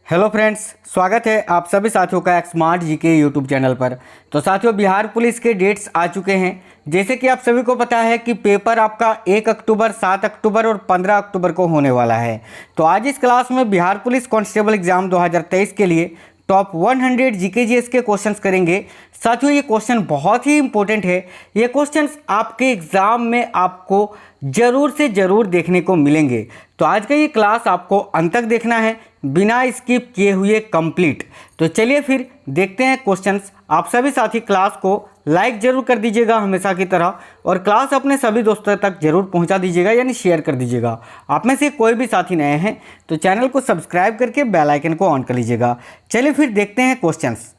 Hello friends, स्वागत है आप सभी साथियों का स्मार्ट जीके यूट्यूब चैनल पर। तो साथियों, बिहार पुलिस के डेट्स आ चुके हैं। जैसे कि आप सभी को पता है कि पेपर आपका 1 अक्टूबर, 7 अक्टूबर और 15 अक्टूबर को होने वाला है। तो आज इस क्लास में बिहार पुलिस कांस्टेबल एग्जाम 2023 के लिए टॉप 100 जीके जीएस के क्वेश्चंस करेंगे। साथियों, ये क्वेश्चन बहुत ही इंपॉर्टेंट है। ये क्वेश्चंस आपके एग्ज़ाम में आपको ज़रूर से ज़रूर देखने को मिलेंगे। तो आज का ये क्लास आपको अंत तक देखना है, बिना स्किप किए हुए कंप्लीट। तो चलिए फिर देखते हैं क्वेश्चंस। आप सभी साथी क्लास को लाइक जरूर कर दीजिएगा हमेशा की तरह, और क्लास अपने सभी दोस्तों तक जरूर पहुंचा दीजिएगा, यानी शेयर कर दीजिएगा। आप में से कोई भी साथी नए हैं तो चैनल को सब्सक्राइब करके बेल आइकन को ऑन कर लीजिएगा। चलिए फिर देखते हैं क्वेश्चंस।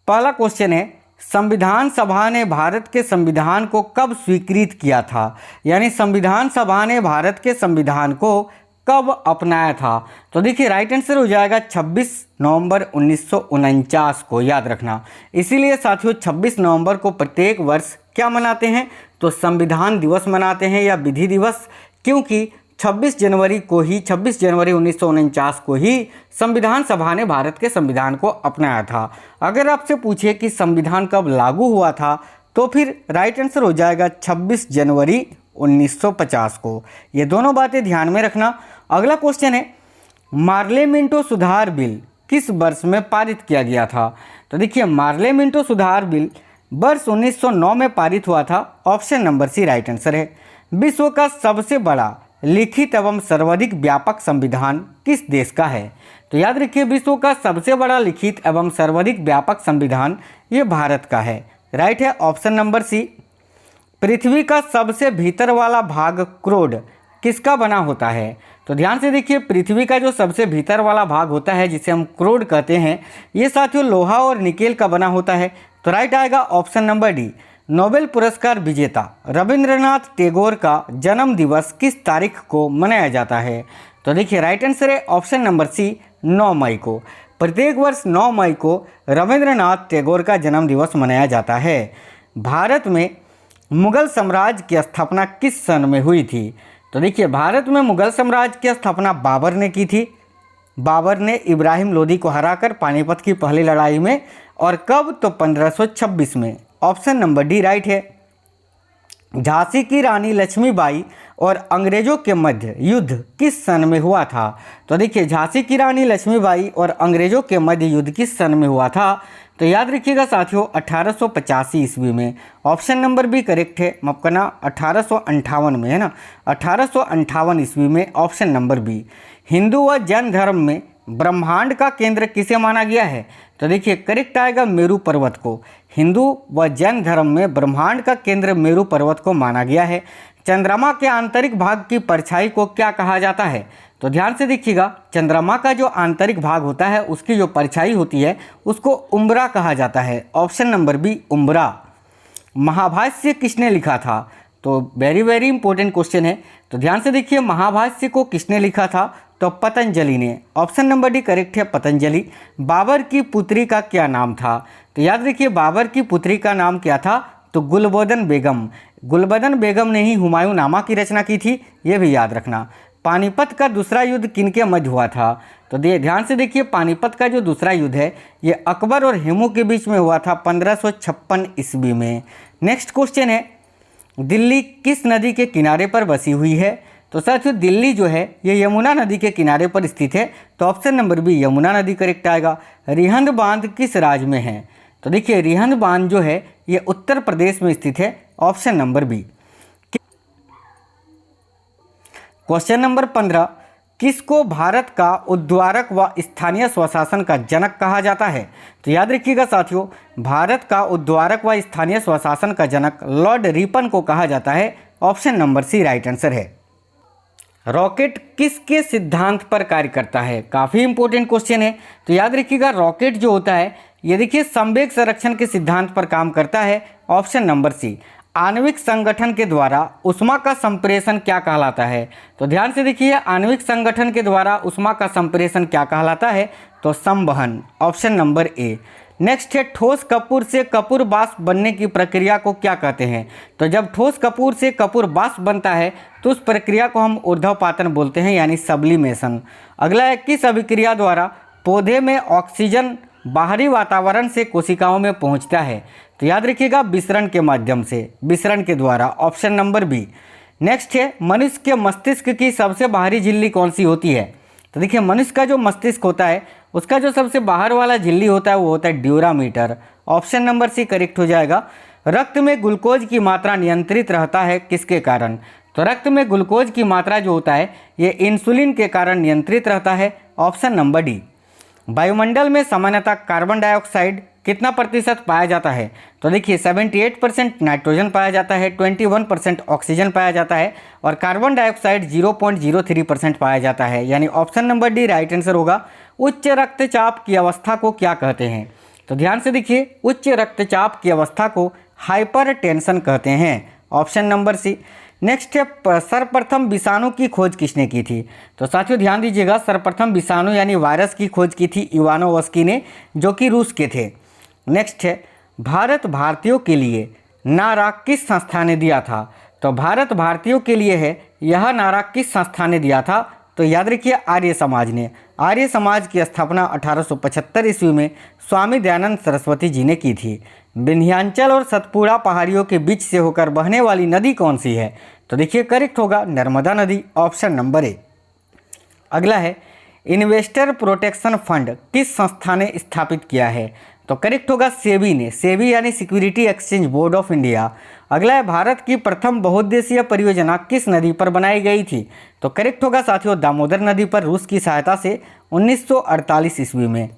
पहला क्वेश्चन है, संविधान सभा ने भारत के संविधान को कब स्वीकृत किया था? यानी संविधान सभा ने भारत के संविधान को कब अपनाया था? तो देखिए, राइट आंसर हो जाएगा 26 नवंबर 1949 को, याद रखना। इसीलिए साथियों 26 नवंबर को प्रत्येक वर्ष क्या मनाते हैं? तो संविधान दिवस मनाते हैं या विधि दिवस, क्योंकि 26 जनवरी 1949 को ही संविधान सभा ने भारत के संविधान को अपनाया था। अगर आपसे पूछे कि संविधान कब लागू हुआ था, तो फिर राइट आंसर हो जाएगा 26 जनवरी 1950 को। ये दोनों बातें ध्यान में रखना। अगला क्वेश्चन है, पार्लियामेंटो सुधार बिल किस वर्ष में पारित किया गया था? तो देखिए, पार्लियामेंटो सुधार बिल वर्ष 1909 में पारित हुआ था। Option number C right answer है। विश्व का सबसे बड़ा लिखित एवं सर्वाधिक व्यापक संविधान किस देश का है? तो याद रखिए, विश्व का सबसे बड़ा लिखित एवं सर्वाधिक व्यापक संविधान ये भारत का है। राइट है ऑप्शन नंबर सी। पृथ्वी का सबसे भीतर वाला भाग क्रोड किसका बना होता है? तो ध्यान से देखिए, पृथ्वी का जो सबसे भीतर वाला भाग होता है, जिसे हम क्रोड कहते हैं, ये साथियों लोहा और निकेल का बना होता है। तो राइट आएगा ऑप्शन नंबर डी। नोबेल पुरस्कार विजेता रविंद्रनाथ टैगोर का जन्म दिवस किस तारीख को मनाया जाता है? तो देखिए, राइट आंसर है ऑप्शन नंबर सी, 9 मई को। प्रत्येक वर्ष 9 मई को रविंद्रनाथ टैगोर का जन्म दिवस मनाया जाता है। भारत में मुगल साम्राज्य की स्थापना किस सन में हुई थी? तो देखिए, भारत में मुगल साम्राज्य की स्थापना बाबर ने की थी। बाबर ने इब्राहिम लोदी को हराकर पानीपत की पहली लड़ाई में। और कब? तो 1526 में। ऑप्शन नंबर डी राइट है। झांसी की रानी लक्ष्मीबाई और अंग्रेजों के मध्य युद्ध किस सन में हुआ था? तो देखिए, झांसी की रानी लक्ष्मीबाई और अंग्रेजों के मध्य युद्ध किस सन में हुआ था? तो याद रखिएगा साथियों, 1885 ईस्वी में। ऑप्शन नंबर बी करेक्ट है। माफ करना, 1858 में है ना, 1858 ईस्वी में। Option number B. हिंदू व जैन धर्म में ब्रह्मांड का केंद्र किसे माना गया है? तो देखिए, करेक्ट आएगा मेरू पर्वत को। हिंदू व जैन धर्म में ब्रह्मांड का केंद्र मेरू पर्वत को माना गया है। चंद्रमा के आंतरिक भाग की परछाई को क्या कहा जाता है? तो ध्यान से देखिएगा, चंद्रमा का जो आंतरिक भाग होता है, उसकी जो परछाई होती है, उसको उम्बरा कहा जाता है। ऑप्शन नंबर बी, उम्बरा। महाभाष्य किसने लिखा था? तो वेरी वेरी इंपॉर्टेंट क्वेश्चन है। तो ध्यान से देखिए, महाभाष्य को किसने लिखा था? तो पतंजलि ने। ऑप्शन नंबर डी करेक्ट है, पतंजलि। बाबर की पुत्री का क्या नाम था? तो याद रखिए, बाबर की पुत्री का नाम क्या था? तो गुलबदन बेगम। गुलबदन बेगम ने ही हुमायूं नामा की रचना की थी, ये भी याद रखना। पानीपत का दूसरा युद्ध किनके मध्य हुआ था? तो ध्यान से देखिए, पानीपत का जो दूसरा युद्ध है, ये अकबर और हेमू के बीच में हुआ था 1556 ईस्वी में। नेक्स्ट क्वेश्चन है, दिल्ली किस नदी के किनारे पर बसी हुई है? तो साथियों, दिल्ली जो है ये यमुना नदी के किनारे पर स्थित है। तो ऑप्शन नंबर बी, यमुना नदी करेक्ट आएगा। रिहंद बांध किस राज्य में है? तो देखिए, रिहंद बांध जो है ये उत्तर प्रदेश में स्थित है। Option number B. Question number 15, किसको भारत का उद्वारक व स्थानीय स्वशासन का जनक कहा जाता है? तो याद रखिएगा साथियों, भारत का उद्वारक व स्थानीय स्वशासन का जनक लॉर्ड रिपन को कहा जाता है। Option number C right answer है। रॉकेट किसके सिद्धांत पर कार्य करता है? काफ़ी इंपॉर्टेंट क्वेश्चन है। तो याद रखिएगा, रॉकेट जो होता है ये देखिए संवेग संरक्षण के सिद्धांत पर काम करता है। Option number C. आणविक संगठन के द्वारा उष्मा का संप्रेषण क्या कहलाता है? तो ध्यान से देखिए, आणविक संगठन के द्वारा उष्मा का संप्रेषण क्या कहलाता है? तो संवहन। ऑप्शन नंबर ए। नेक्स्ट है, ठोस कपूर से कपूर वाष्प बनने की प्रक्रिया को क्या कहते हैं? तो जब ठोस कपूर से कपूर वाष्प बनता है तो उस प्रक्रिया को हम ऊर्ध्वपातन बोलते हैं, यानी सब्लिमेशन। अगला है, किस अभिक्रिया द्वारा पौधे में ऑक्सीजन बाहरी वातावरण से कोशिकाओं में पहुंचता है? तो याद रखिएगा विसरण के माध्यम से, विसरण के द्वारा, ऑप्शन नंबर बी। नेक्स्ट है, मनुष्य के मस्तिष्क की सबसे बाहरी झिल्ली कौन सी होती है? तो देखिए मनुष्य का जो मस्तिष्क होता है उसका जो सबसे बाहर वाला झिल्ली होता है वो होता है durometer, option number C correct हो जाएगा। रक्त में ग्लूकोज की मात्रा नियंत्रित रहता है किसके कारण? तो रक्त में ग्लूकोज की मात्रा जो होता है ये इंसुलिन के कारण नियंत्रित रहता है, ऑप्शन नंबर डी। वायुमंडल में सामान्यतः कार्बन डाइऑक्साइड कितना प्रतिशत पाया जाता है? तो देखिए 78% नाइट्रोजन पाया जाता है, 21% ऑक्सीजन पाया जाता है और कार्बन डाइऑक्साइड 0.03% पाया जाता है, यानी option number D right answer होगा। उच्च रक्तचाप की अवस्था को क्या कहते हैं? तो ध्यान से देखिए, उच्च रक्तचाप की अवस्था को हाइपरटेंशन कहते हैं, ऑप्शन नंबर सी। नेक्स्ट है, सर्वप्रथम विषाणु की खोज किसने की थी? तो साथियों ध्यान दीजिएगा, सर्वप्रथम विषाणु यानी वायरस की खोज की थी इवानोवस्की ने, जो कि रूस के थे। नेक्स्ट है, भारत भारतीयों के लिए नारा किस संस्था ने दिया था? तो भारत भारतीयों के लिए है, यह नारा किस संस्था ने दिया था? तो याद रखिए आर्य समाज ने। आर्य समाज की स्थापना 1875 ईस्वी में स्वामी दयानंद सरस्वती जी ने की थी। विंध्याचल और सतपुड़ा पहाड़ियों के बीच से होकर बहने वाली नदी कौन सी है? तो देखिए करेक्ट होगा नर्मदा नदी, ऑप्शन नंबर ए। अगला है, इन्वेस्टर प्रोटेक्शन फंड किस संस्था ने स्थापित किया है? तो करेक्ट होगा सेबी ने, सेबी यानी security exchange board of India. अगला है, भारत की प्रथम बहुउद्देशीय परियोजना किस नदी पर बनाई गई थी? तो करेक्ट होगा साथियों दामोदर नदी पर रूस की सहायता से 1948 ईस्वी में।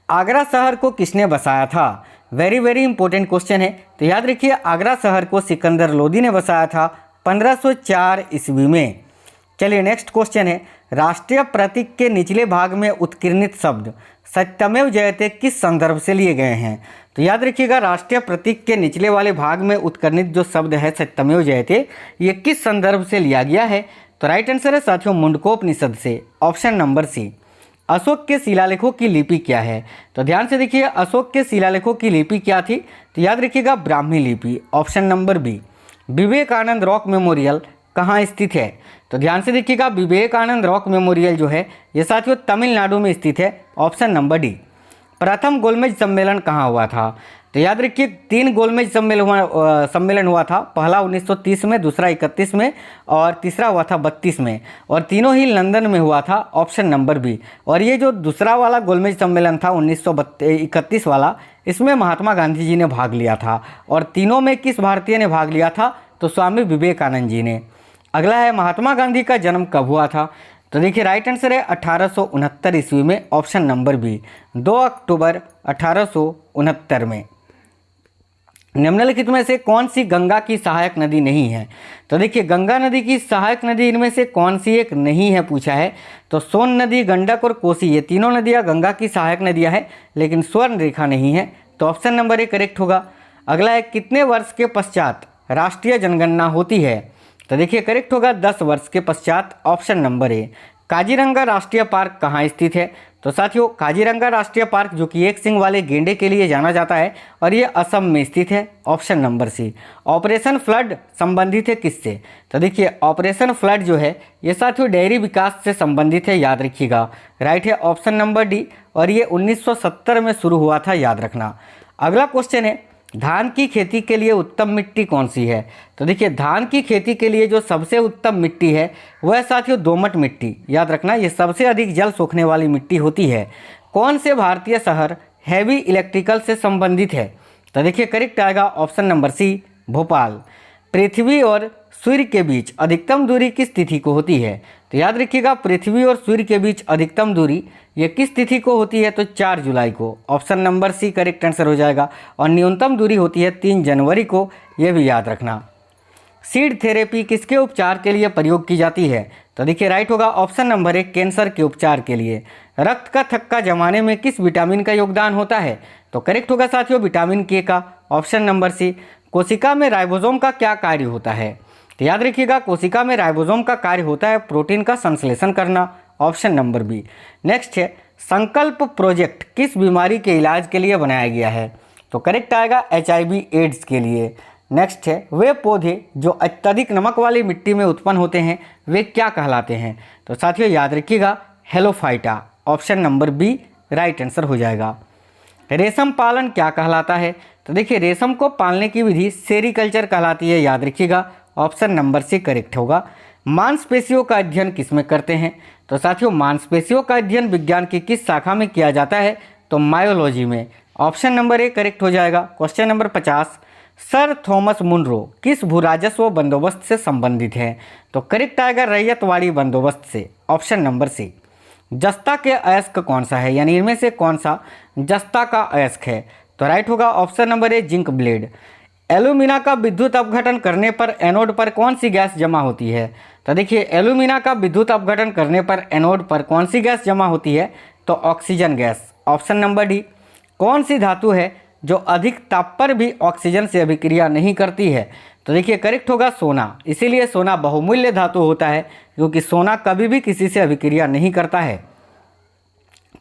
आगरा शहर को किसने बसाया था? वेरी वेरी इंपॉर्टेंट क्वेश्चन है। तो याद रखिए आगरा शहर को सिकंदर लोदी ने बसाया था 1504 ईस्वी में। चलिए नेक्स्ट क्वेश्चन है, राष्ट्रीय प्रतीक के निचले भाग में उत्कीर्णित शब्द सत्यमेव जयते किस संदर्भ से लिए गए हैं? तो याद रखिएगा राष्ट्रीय प्रतीक के निचले वाले भाग में उत्कीर्णित जो शब्द है सत्यमेव जयते, ये किस संदर्भ से लिया गया है? तो राइट आंसर है साथियों मुंडकोपनिषद से, ऑप्शन नंबर सी। अशोक के शिलालेखों की लिपि क्या है? तो ध्यान से देखिए अशोक के शिलालेखों की लिपि क्या थी? तो याद रखिएगा ब्राह्मी लिपि, option number B. Vivekananda Rock Memorial कहाँ स्थित है? तो ध्यान से देखिएगा विवेकानंद रॉक मेमोरियल जो है ये साथियों तमिलनाडु में स्थित है, ऑप्शन नंबर डी। प्रथम गोलमेज सम्मेलन कहाँ हुआ था? तो याद रखिए 3 गोलमेज सम्मेलन हुआ था, पहला 1930 में, दूसरा 31 में और तीसरा हुआ था 32 में, और तीनों ही लंदन में हुआ था, ऑप्शन नंबर बी। और ये जो दूसरा वाला गोलमेज सम्मेलन था 1931 वाला, इसमें महात्मा गांधी जी ने भाग लिया था। और तीनों में किस भारतीय ने भाग लिया था? तो स्वामी विवेकानंद जी ने। अगला है, महात्मा गांधी का जन्म कब हुआ था? तो देखिए राइट आंसर है 1869 ईस्वी में, ऑप्शन नंबर बी, 2 अक्टूबर 1869 में। निम्नलिखित में से कौन सी गंगा की सहायक नदी नहीं है? तो देखिए गंगा नदी की सहायक नदी इनमें से कौन सी एक नहीं है पूछा है। तो सोन नदी, गंडक और कोसी, ये तीनों नदियाँ गंगा की सहायक नदियाँ हैं, लेकिन स्वर्ण रेखा नहीं है, तो ऑप्शन नंबर ए करेक्ट होगा। अगला है, कितने वर्ष के पश्चात राष्ट्रीय जनगणना होती है? तो देखिए करेक्ट होगा 10 वर्ष के पश्चात, ऑप्शन नंबर ए। काजीरंगा राष्ट्रीय पार्क कहाँ स्थित है? तो साथियों काजीरंगा राष्ट्रीय पार्क जो कि एक सिंग वाले गेंडे के लिए जाना जाता है और ये असम में स्थित है, option number C. Operation Flood संबंधित है किससे? तो देखिए ऑपरेशन फ्लड जो है ये साथियों डेयरी विकास से संबंधित है, याद रखिएगा, राइट है ऑप्शन नंबर डी। और ये 1970 में शुरू हुआ था, याद रखना। अगला क्वेश्चन है, धान की खेती के लिए उत्तम मिट्टी कौन सी है? तो देखिए धान की खेती के लिए जो सबसे उत्तम मिट्टी है वह साथियों दोमट मिट्टी, याद रखना, ये सबसे अधिक जल सोखने वाली मिट्टी होती है। कौन से भारतीय शहर हैवी इलेक्ट्रिकल से संबंधित है? तो देखिए करेक्ट आएगा ऑप्शन नंबर सी, भोपाल। पृथ्वी और सूर्य के बीच अधिकतम दूरी किस तिथि को होती है? तो याद रखिएगा पृथ्वी और सूर्य के बीच अधिकतम दूरी ये किस तिथि को होती है? तो 4 जुलाई को, option number C correct answer हो जाएगा। और न्यूनतम दूरी होती है 3 जनवरी को, ये भी याद रखना। सीड थेरेपी किसके उपचार के लिए प्रयोग की जाती है? तो देखिए राइट होगा ऑप्शन नंबर 1, कैंसर के उपचार के लिए। रक्त का थक्का जमाने में किस विटामिन का योगदान होता है? तो करेक्ट होगा साथियों विटामिन के का, ऑप्शन नंबर सी। कोशिका में राइबोसोम का क्या कार्य होता है? तो याद रखिएगा कोशिका में राइबोसोम का कार्य होता है प्रोटीन का संश्लेषण करना, ऑप्शन नंबर बी। नेक्स्ट है, संकल्प प्रोजेक्ट किस बीमारी के इलाज के लिए बनाया गया है? तो करेक्ट आएगा HIV एड्स के लिए। नेक्स्ट है वे पौधे जो अत्यधिक नमक वाली मिट्टी में उत्पन्न होते हैं वे क्या कहलाते हैं? तो साथियों याद रखिएगा halophyta, option number B right answer हो जाएगा। रेशम पालन क्या कहलाता है? तो देखिए रेशम को पालने की विधि सेरीकल्चर कहलाती है, याद रखिएगा ऑप्शन नंबर सी करेक्ट होगा। मांसपेशियों का अध्ययन किसमें करते हैं? तो साथियों मांसपेशियों का अध्ययन विज्ञान की किस शाखा में किया जाता है? तो मायोलॉजी में, ऑप्शन नंबर ए करेक्ट हो जाएगा। Question number 50, Sir Thomas Munro किस भूराजस्व बंदोबस्त से संबंधित हैं? तो करेक्ट आएगा रैयतवाड़ी बंदोबस्त से, ऑप्शन नंबर सी। जस्ता के अयस्क कौन सा है, यानी इनमें से कौन सा जस्ता का अयस्क है? तो राइट होगा ऑप्शन नंबर ए जिंक ब्लेड। एल्यूमिना का विद्युत अपघटन करने पर एनोड पर कौन सी गैस जमा होती है? तो देखिए एल्यूमिना का विद्युत अपघटन करने पर एनोड पर कौन सी गैस जमा होती है? तो oxygen gas, option number D. कौन सी धातु है जो अधिक ताप पर भी ऑक्सीजन से अभिक्रिया नहीं करती है? तो देखिए करेक्ट होगा सोना, इसीलिए सोना बहुमूल्य धातु होता है क्योंकि सोना कभी भी किसी से अभिक्रिया नहीं करता है।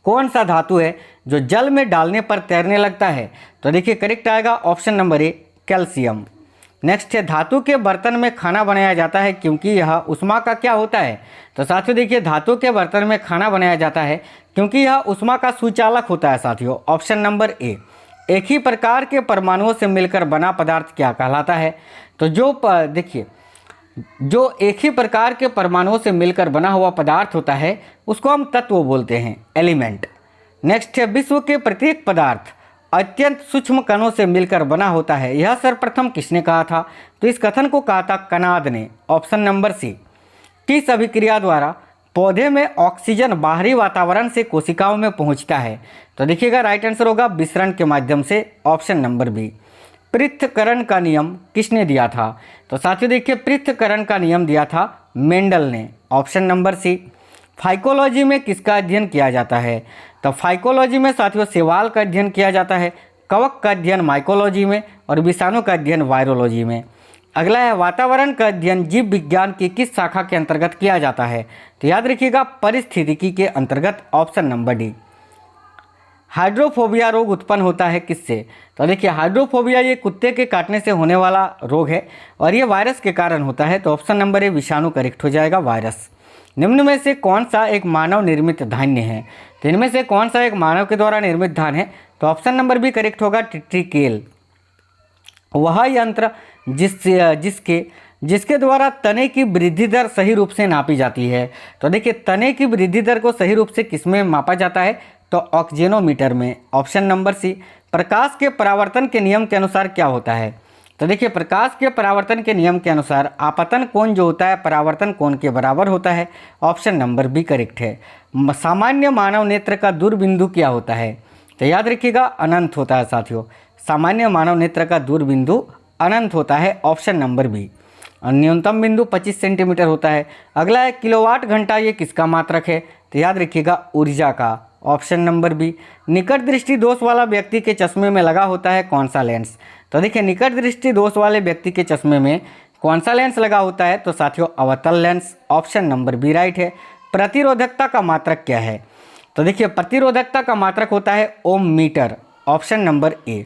कौन सा धातु है जो जल में डालने पर तैरने लगता है? तो देखिए करेक्ट आएगा ऑप्शन नंबर ए कैल्शियम। नेक्स्ट है धातु के बर्तन में खाना बनाया जाता है क्योंकि यह उष्मा का क्या होता है? तो साथियों देखिए धातु के बर्तन में खाना बनाया जाता है क्योंकि यह उष्मा का सुचालक होता है साथियों, ऑप्शन नंबर ए। एक ही प्रकार के परमाणुओं से मिलकर बना पदार्थ क्या कहलाता है? तो देखिए जो एक ही प्रकार के परमाणुओं से मिलकर बना हुआ पदार्थ होता है उसको हम तत्व बोलते हैं, एलिमेंट। नेक्स्ट है विश्व के प्रत्येक पदार्थ अत्यंत सूक्ष्म कणों से मिलकर बना होता है, यह सर्वप्रथम किसने कहा था? तो इस कथन को कहा था कनाद ने, ऑप्शन नंबर सी। किस अभिक्रिया द्वारा पौधे में ऑक्सीजन बाहरी वातावरण से कोशिकाओं में पहुंचता है? तो देखिएगा राइट आंसर होगा विसरण के माध्यम से, ऑप्शन नंबर बी। पृथक्करण का नियम किसने दिया था? तो साथियों देखिए पृथक्करण का नियम दिया था मेंडल ने, ऑप्शन नंबर सी। फाइकोलॉजी में किसका अध्ययन किया जाता है? तो फाइकोलॉजी में साथियों शैवाल का अध्ययन किया जाता है, कवक का अध्ययन माइकोलॉजी में और विषाणु का अध्ययन वायरोलॉजी में। अगला है वातावरण का अध्ययन जीव विज्ञान की किस शाखा के अंतर्गत किया जाता है? तो याद रखिएगा परिस्थितिकी के अंतर्गत, ऑप्शन नंबर डी। हाइड्रोफोबिया रोग उत्पन्न होता है किससे? तो देखिए हाइड्रोफोबिया ये कुत्ते के काटने से होने वाला रोग है और ये वायरस के कारण होता है, तो ऑप्शन नंबर ए विषाणु करेक्ट हो जाएगा, वायरस। निम्न में से कौन सा एक मानव निर्मित धान्य है? तो इनमें से कौन सा एक मानव के द्वारा निर्मित धान्य है? तो ऑप्शन नंबर बी करेक्ट होगा ट्रिटिकेल। वह यंत्र जिसके द्वारा तने की वृद्धि दर सही रूप से नापी जाती है। तो देखिए तने की वृद्धि दर को सही रूप से किसमें मापा जाता है? तो ऑक्जेनोमीटर में, ऑप्शन नंबर सी। प्रकाश के परावर्तन के नियम के अनुसार क्या होता है? तो देखिए प्रकाश के परावर्तन के नियम के अनुसार आपतन कोण जो होता है परावर्तन कोण के बराबर होता है, ऑप्शन नंबर बी करेक्ट है। सामान्य मानव नेत्र का दूरबिंदु क्या होता है? तो याद रखिएगा अनंत होता है साथियों, सामान्य मानव नेत्र का दूरबिंदु अनंत होता है, ऑप्शन नंबर बी। न्यूनतम बिंदु 25 सेंटीमीटर होता है। अगला है किलोवाट घंटा, ये किसका मात्रक है? तो याद रखिएगा ऊर्जा का, ऑप्शन नंबर बी। निकट दृष्टि दोष वाला व्यक्ति के चश्मे में लगा होता है कौन सा लेंस? तो देखिए निकट दृष्टि दोष वाले व्यक्ति के चश्मे में कौन सा लेंस लगा होता है? तो साथियों अवतल lens, option number B right है। प्रतिरोधकता का मात्रक क्या है? तो देखिए प्रतिरोधकता का मात्रक होता है ओम मीटर, ऑप्शन नंबर ए।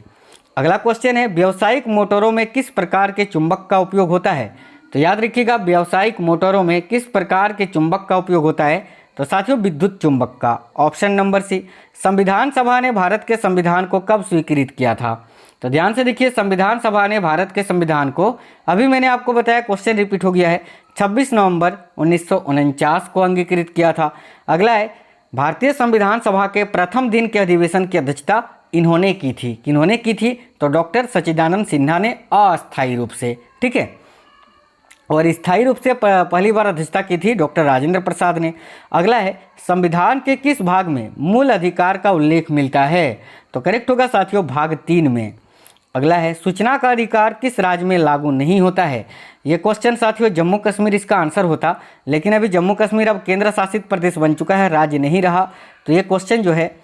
अगला क्वेश्चन है व्यावसायिक मोटरों में किस प्रकार के चुंबक का उपयोग होता है? तो याद रखिएगा व्यावसायिक मोटरों में किस प्रकार के चुंबक का उपयोग होता है? तो साथियों विद्युत चुंबक का, ऑप्शन नंबर सी। संविधान सभा ने भारत के संविधान को कब स्वीकृत किया था? तो ध्यान से देखिए संविधान सभा ने भारत के संविधान को, अभी मैंने आपको बताया क्वेश्चन रिपीट हो गया है, 26 नवंबर 1949 को अंगीकृत किया था। अगला है भारतीय संविधान सभा के प्रथम दिन के अधिवेशन की अध्यक्षता इन्होंने की थी, किन्होंने की थी? तो डॉक्टर सच्चिदानंद सिन्हा ने अस्थायी रूप से, ठीक है, और स्थायी रूप से पहली बार अध्यक्षता की थी डॉक्टर राजेंद्र प्रसाद ने। अगला है संविधान के किस भाग में मूल अधिकार का उल्लेख मिलता है? तो करेक्ट होगा साथियों भाग 3 में। अगला है सूचना का अधिकार किस राज्य में लागू नहीं होता है? ये क्वेश्चन साथियों जम्मू कश्मीर इसका आंसर होता, लेकिन अभी जम्मू कश्मीर अब केंद्र शासित प्रदेश बन चुका है, राज्य नहीं रहा, तो ये क्वेश्चन जो है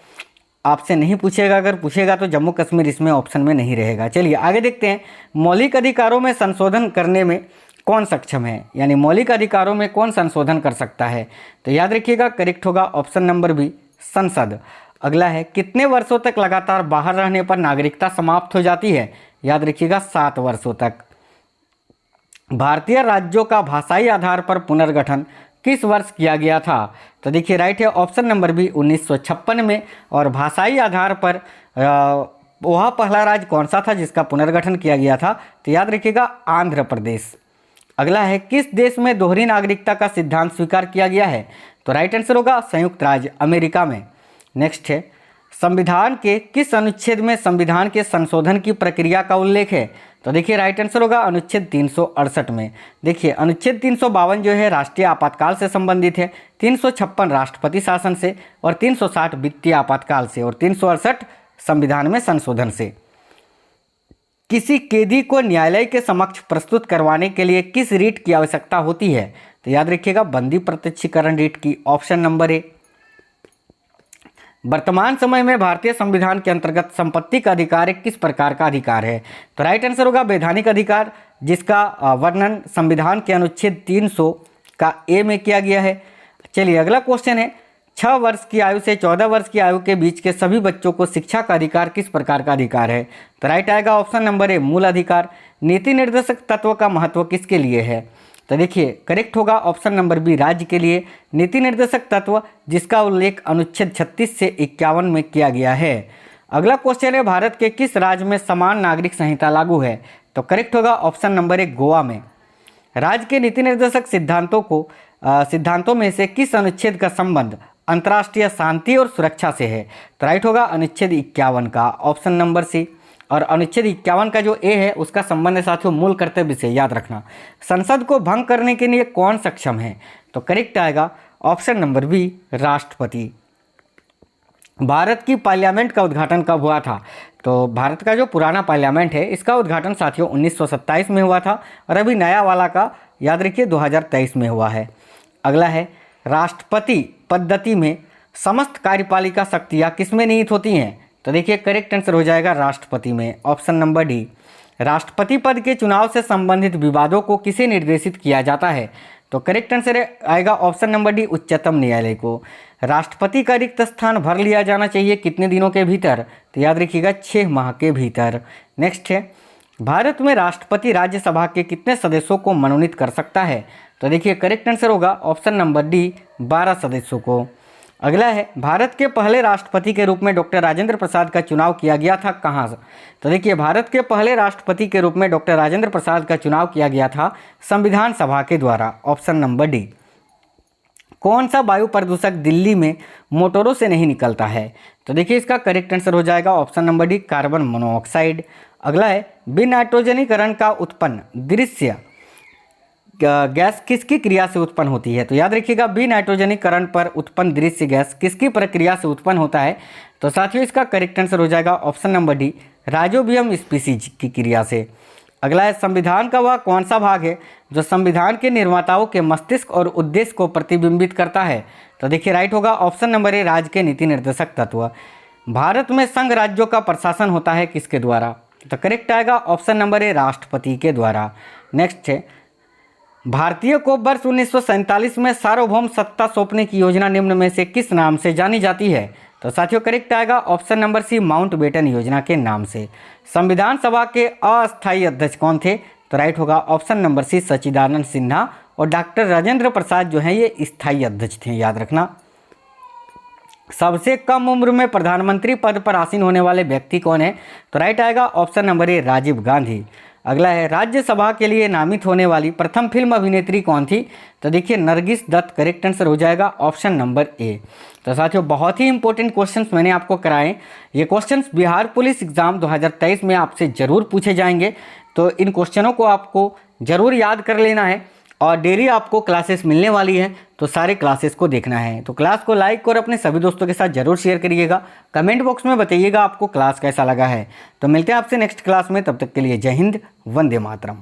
आपसे नहीं पूछेगा, अगर पूछेगा तो जम्मू कश्मीर इसमें ऑप्शन में नहीं रहेगा। चलिए आगे देखते हैं मौलिक अधिकारों में संशोधन करने में कौन सक्षम है, यानी मौलिक अधिकारों में कौन संशोधन कर सकता है? तो याद रखिएगा करेक्ट होगा ऑप्शन नंबर बी संसद। अगला है कितने वर्षों तक लगातार बाहर रहने पर नागरिकता समाप्त हो जाती है? याद रखिएगा 7 वर्षों तक। भारतीय राज्यों का भाषाई आधार पर पुनर्गठन किस वर्ष किया गया था? तो देखिए राइट है ऑप्शन नंबर बी 1956 में। और भाषाई आधार पर वह पहला राज्य कौन सा था जिसका पुनर्गठन किया गया था? तो याद रखिएगा आंध्र प्रदेश। अगला है किस देश में दोहरी नागरिकता का सिद्धांत स्वीकार किया गया है? तो राइट आंसर होगा संयुक्त राज्य अमेरिका में। नेक्स्ट है संविधान के किस अनुच्छेद में संविधान के संशोधन की प्रक्रिया का उल्लेख है? तो देखिए राइट आंसर होगा अनुच्छेद 368 में। देखिए अनुच्छेद 352 जो है राष्ट्रीय आपातकाल से संबंधित है, 356 राष्ट्रपति शासन से और 360 वित्तीय आपातकाल से और 368 संविधान में संशोधन से। किसी कैदी को न्यायालय के समक्ष प्रस्तुत करवाने के लिए किस रीट की आवश्यकता होती है? तो याद रखिएगा बंदी प्रत्यक्षीकरण रीट की, ऑप्शन नंबर ए। वर्तमान समय में भारतीय संविधान के अंतर्गत संपत्ति का अधिकार एक किस प्रकार का अधिकार है? तो राइट आंसर होगा वैधानिक अधिकार, जिसका वर्णन संविधान के अनुच्छेद 300 का ए में किया गया है। चलिए अगला क्वेश्चन है 6 वर्ष की आयु से 14 वर्ष की आयु के बीच के सभी बच्चों को शिक्षा का अधिकार किस प्रकार का अधिकार है? तो राइट आएगा ऑप्शन नंबर ए मूल अधिकार। नीति निर्देशक तत्व का महत्व किसके लिए है? तो देखिए करेक्ट होगा ऑप्शन नंबर बी राज्य के लिए नीति निर्देशक तत्व, जिसका उल्लेख अनुच्छेद 36 से 51 में किया गया है। अगला क्वेश्चन है भारत के किस राज्य में समान नागरिक संहिता लागू है? तो करेक्ट होगा ऑप्शन नंबर ए गोवा में। राज्य के नीति निर्देशक सिद्धांतों में से किस अनुच्छेद का संबंध अंतर्राष्ट्रीय शांति और सुरक्षा से है? तो राइट होगा अनुच्छेद 51 का, ऑप्शन नंबर सी। और अनुच्छेद 51 का जो ए है उसका संबंध है साथियों मूल कर्तव्य से, याद रखना। संसद को भंग करने के लिए कौन सक्षम है? तो करेक्ट आएगा ऑप्शन नंबर बी राष्ट्रपति। भारत की पार्लियामेंट का उद्घाटन कब हुआ था? तो भारत का जो पुराना पार्लियामेंट है इसका उद्घाटन साथियों 1927 में हुआ था और अभी नया वाला का याद रखिए 2023 में हुआ है। अगला है राष्ट्रपति पद्धति में समस्त कार्यपालिका शक्तियाँ किसमें निहित होती हैं? तो देखिए करेक्ट आंसर हो जाएगा राष्ट्रपति में, ऑप्शन नंबर डी। राष्ट्रपति पद के चुनाव से संबंधित विवादों को किसे निर्देशित किया जाता है? तो करेक्ट आंसर आएगा ऑप्शन नंबर डी उच्चतम न्यायालय को। राष्ट्रपति का रिक्त स्थान भर लिया जाना चाहिए कितने दिनों के भीतर? तो याद रखिएगा 6 माह के भीतर। नेक्स्ट है भारत में राष्ट्रपति राज्यसभा के कितने सदस्यों को मनोनीत कर सकता है? तो देखिए करेक्ट आंसर होगा ऑप्शन नंबर डी 12 सदस्यों को। अगला है भारत के पहले राष्ट्रपति के रूप में डॉक्टर राजेंद्र प्रसाद का चुनाव किया गया था कहाँ? तो देखिए भारत के पहले राष्ट्रपति के रूप में डॉक्टर राजेंद्र प्रसाद का चुनाव किया गया था संविधान सभा के द्वारा, ऑप्शन नंबर डी। कौन सा वायु प्रदूषक दिल्ली में मोटरों से नहीं निकलता है? तो देखिए इसका करेक्ट आंसर हो जाएगा option number D carbon monoxide. अगला है विनाइट्रोजनीकरण का उत्पन्न दृश्य गैस किसकी क्रिया से उत्पन्न होती है? तो याद रखिएगा विनाइट्रोजनीकरण पर उत्पन्न दृश्य गैस किसकी प्रक्रिया से उत्पन्न होता है? तो साथियों इसका करेक्ट आंसर हो जाएगा option number D rhizobium species की क्रिया से। अगला है संविधान का वह कौन सा भाग है जो संविधान के निर्माताओं के मस्तिष्क और उद्देश्य को प्रतिबिंबित करता है? तो देखिए राइट होगा ऑप्शन नंबर ए राज्य के नीति निर्देशक तत्व। भारत में संघ राज्यों का प्रशासन होता है किसके द्वारा? तो करेक्ट आएगा ऑप्शन नंबर ए राष्ट्रपति के द्वारा। नेक्स्ट है भारतीय को वर्ष 1947 में सार्वभौम सत्ता सौंपने की योजना निम्न में से किस नाम से जानी जाती है? तो साथियों करेक्ट आएगा ऑप्शन नंबर सी माउंटबेटन योजना के नाम से। संविधान सभा के अस्थायी अध्यक्ष कौन थे? तो राइट होगा ऑप्शन नंबर सी सच्चिदानंद सिन्हा और डॉक्टर राजेंद्र प्रसाद जो हैं ये स्थायी अध्यक्ष थे, याद रखना। सबसे कम उम्र में प्रधानमंत्री पद पर आसीन होने वाले व्यक्ति कौन है? तो राइट आएगा option number A Rajiv Gandhi. अगला है राज्यसभा के लिए नामित होने वाली प्रथम फिल्म अभिनेत्री कौन थी? तो देखिए नरगिस दत्त, करेक्ट आंसर हो जाएगा ऑप्शन नंबर ए। तो साथियों बहुत ही इंपॉर्टेंट क्वेश्चंस मैंने आपको कराए। ये क्वेश्चंस बिहार पुलिस एग्जाम 2023 में आपसे ज़रूर पूछे जाएंगे, तो इन क्वेश्चनों को आपको ज़रूर याद कर लेना है। और डेली आपको क्लासेस मिलने वाली है, तो सारे क्लासेस को देखना है। तो क्लास को लाइक और अपने सभी दोस्तों के साथ जरूर शेयर करिएगा। कमेंट बॉक्स में बताइएगा आपको क्लास कैसा लगा है। तो मिलते हैं आपसे नेक्स्ट क्लास में, तब तक के लिए जय हिंद, वंदे मातरम।